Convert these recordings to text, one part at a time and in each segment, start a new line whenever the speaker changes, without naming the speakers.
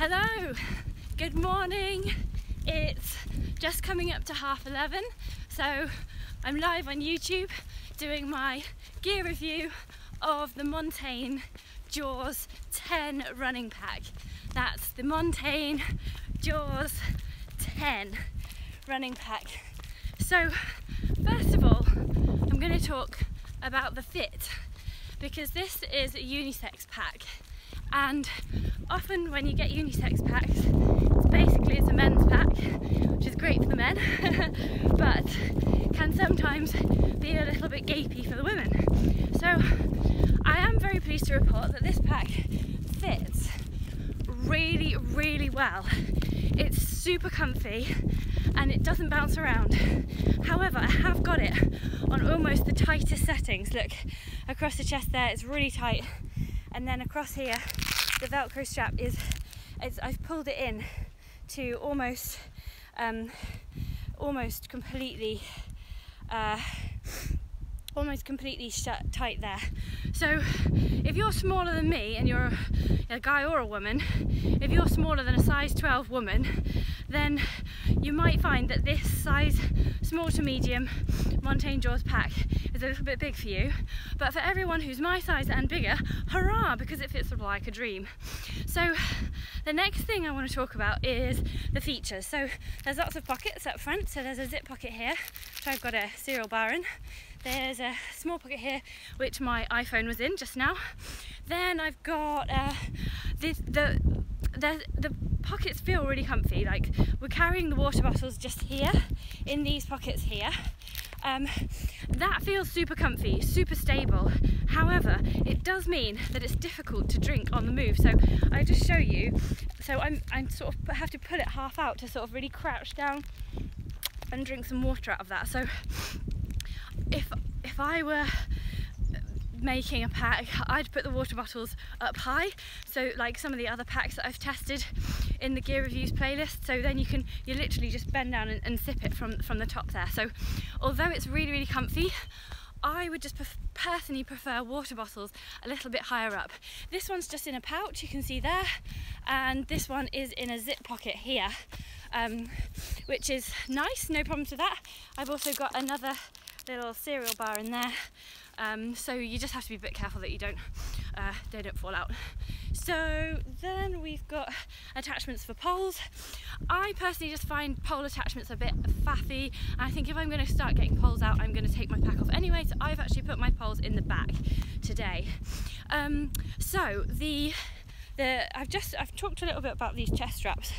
Hello, good morning. It's just coming up to 11:30, so I'm live on YouTube doing my gear review of the Montane Jaws 10 running pack. That's the Montane Jaws 10 running pack. So first of all, I'm going to talk about the fit, because this is a unisex pack, and often when you get unisex packs, it's a men's pack, which is great for the men, but can sometimes be a little bit gapey for the women. So I am very pleased to report that this pack fits really, really well. It's super comfy and it doesn't bounce around. However, I have got it on almost the tightest settings. Look, across the chest there, it's really tight, and then across here, the Velcro strap I've pulled it in to almost completely shut tight there. So if you're smaller than me, and you're a guy or a woman, if you're smaller than a size 12 woman, then you might find that this size small to medium Montane Jaws pack is a little bit big for you. But for everyone who's my size and bigger, hurrah, because it fits like a dream. So the next thing I want to talk about is the features. So there's lots of pockets up front. So there's a zip pocket here, which I've got a cereal bar in. There's a small pocket here, which my iPhone was in just now. Then I've got the pockets feel really comfy. Like, we're carrying the water bottles just here in these pockets here. That feels super comfy, super stable. However, it does mean that it's difficult to drink on the move. So I just show you. So I'm sort of have to pull it half out to sort of really crouch down and drink some water out of that. So if I were making a pack, I'd put the water bottles up high, so like some of the other packs that I've tested in the gear reviews playlist, so then you literally just bend down and sip it from the top there. So although it's really, really comfy, I would just personally prefer water bottles a little bit higher up. This one's just in a pouch, you can see there, and this one is in a zip pocket here, which is nice, no problems with that. I've also got another little cereal bar in there, so you just have to be a bit careful that they don't fall out. So then we've got attachments for poles. I personally just find pole attachments a bit faffy. I think if I'm going to start getting poles out, I'm going to take my pack off anyway, so I've actually put my poles in the back today. So I've talked a little bit about these chest straps.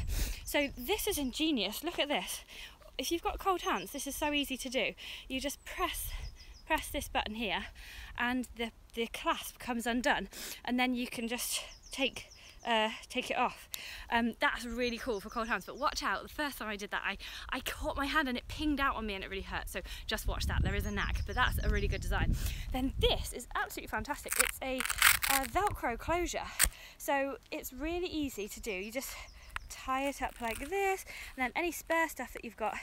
So this is ingenious. Look at this. If you've got cold hands, this is so easy to do. You just press this button here, and the clasp comes undone, and then you can just take it off. That's really cool for cold hands. But watch out, the first time I did that, I caught my hand and it pinged out on me and it really hurt. So just watch that. There is a knack, but that's a really good design. Then this is absolutely fantastic. It's a Velcro closure, so it's really easy to do. You just tie it up like this, and then any spare stuff that you've got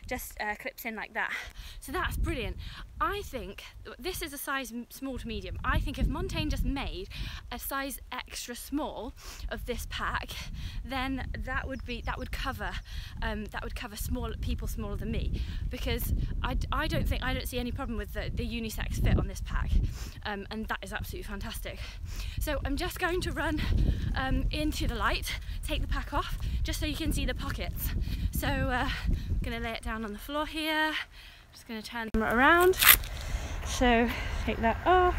just clips in like that. So that's brilliant. I think this is a size small to medium. I think if Montane just made a size extra small of this pack, then that would cover people smaller than me, because I don't see any problem with the unisex fit on this pack, and that is absolutely fantastic. So I'm just going to run into the light, take the pack off, just so you can see the pockets. So I'm going to lay it down on the floor here. Just going to turn the camera around. So take that off.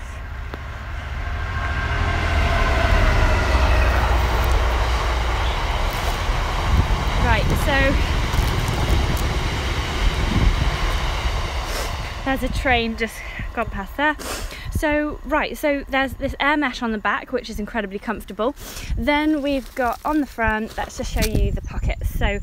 Right, so there's a train just gone past there. So there's this air mesh on the back, which is incredibly comfortable. Then we've got on the front, let's just show you the pockets. So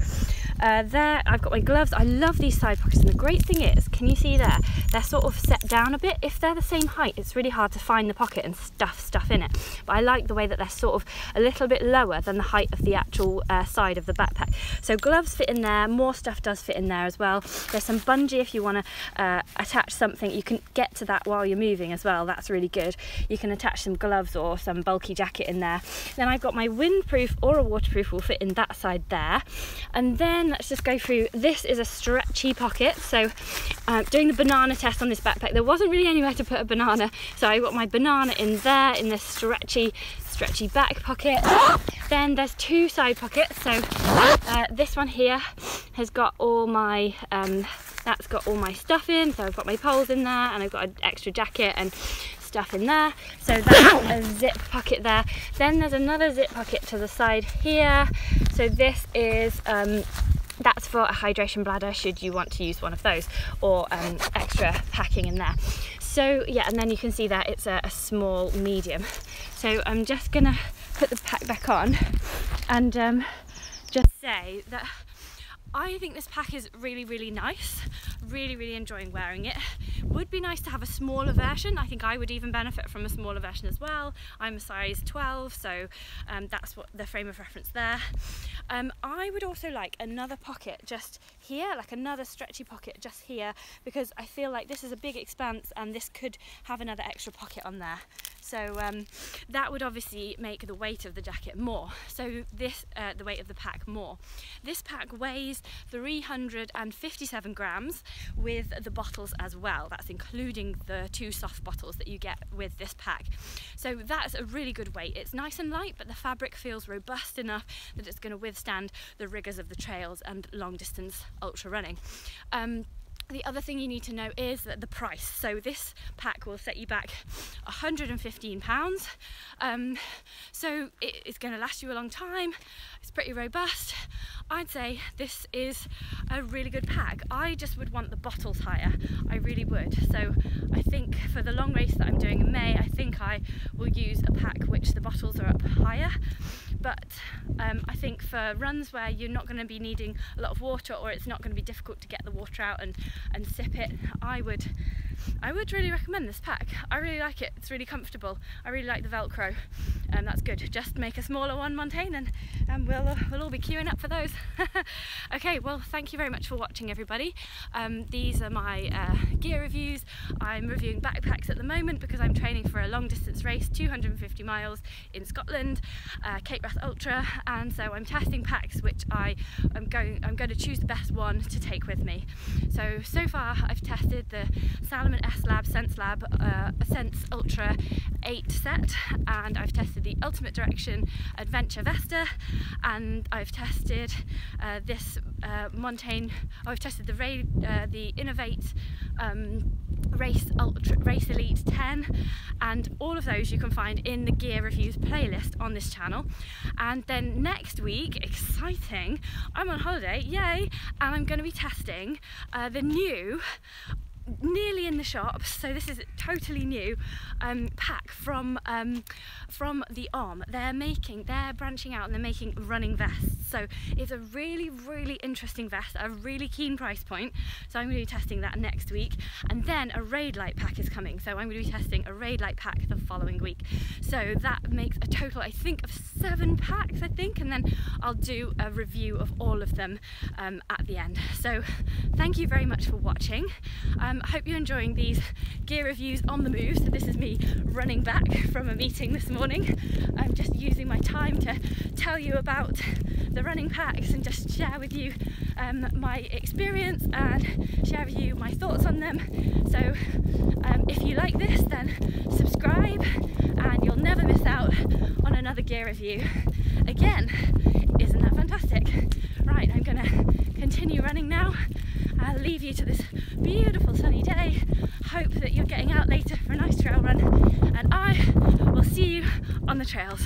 there I've got my gloves. I love these side pockets in the great thing is, can you see there, they're sort of set down a bit. If they're the same height, it's really hard to find the pocket and stuff stuff in it, but I like the way that they're sort of a little bit lower than the height of the actual side of the backpack. So gloves fit in there, more stuff does fit in there as well. There's some bungee if you want to attach something. You can get to that while you're moving as well, that's really good. You can attach some gloves or some bulky jacket in there. Then I've got my windproof or a waterproof will fit in that side there. And then let's just go through, this is a stretchy pocket. So doing the banana test on this backpack, there wasn't really anywhere to put a banana, so I got my banana in there in this stretchy back pocket. Then there's two side pockets, so this one here has got all my that's got all my stuff in, so I've got my poles in there and I've got an extra jacket and stuff in there, so that's a zip pocket there. Then there's another zip pocket to the side here, so this is that's for a hydration bladder should you want to use one of those, or extra packing in there. So yeah, and then you can see that it's a small medium. So I'm just gonna put the pack back on and just say that I think this pack is really nice, really enjoying wearing it. Would be nice to have a smaller version. I think I would even benefit from a smaller version as well. I'm a size 12, so that's what the frame of reference there. I would also like another pocket just here, like another stretchy pocket just here, because I feel like this is a big expanse and this could have another extra pocket on there. So that would obviously make the weight of the jacket more. So this, the weight of the pack more. This pack weighs 357 grams with the bottles as well. That's including the 2 soft bottles that you get with this pack. So that's a really good weight. It's nice and light, but the fabric feels robust enough that it's going to withstand the rigours of the trails and long distance ultra running. The other thing you need to know is that the price. So this pack will set you back £115. So it's going to last you a long time. It's pretty robust. I'd say this is a really good pack. I just would want the bottles higher. I really would. So I think for the long race that I'm doing in May, I think I will use a pack which the bottles are up higher. But I think for runs where you're not going to be needing a lot of water, or it's not going to be difficult to get the water out and sip it, I would really recommend this pack. I really like it. It's really comfortable. I really like the Velcro, and that's good. Just make a smaller one, Montane, and we'll all be queuing up for those. Okay, well, thank you very much for watching, everybody. These are my gear reviews. I'm reviewing backpacks at the moment because I'm training for a long distance race, 250 miles in Scotland, Cape Wrath Ultra, and so I'm testing packs which I'm going to choose the best one to take with me. So far I've tested the Salomon S Lab Sense Lab Sense Ultra 8 set, and I've tested the Ultimate Direction Adventure Vesta, and I've tested this Montane. I've tested the Innovate Race Elite 10, and all of those you can find in the gear reviews playlist on this channel. And then next week, exciting, I'm on holiday, yay, and I'm going to be testing the new, nearly in the shops, so this is totally new, pack from the OM. They're branching out and they're making running vests, so it's a really interesting vest at a really keen price point. So I'm going to be testing that next week, and then a raid light pack is coming, so I'm going to be testing a raid light pack the following week. So that makes a total, I think, of 7 packs, I think, and then I'll do a review of all of them at the end. So thank you very much for watching. I hope you're enjoying these gear reviews on the move. So this is me running back from a meeting this morning. I'm just using my time to tell you about the running packs and just share with you my experience and share with you my thoughts on them. So if you like this, then subscribe and you'll never miss out on another gear review again. Isn't that fantastic? Right, I'm gonna continue running now. I'll leave you to this beautiful sunny day. Hope that you're getting out later for a nice trail run, and I will see you on the trails.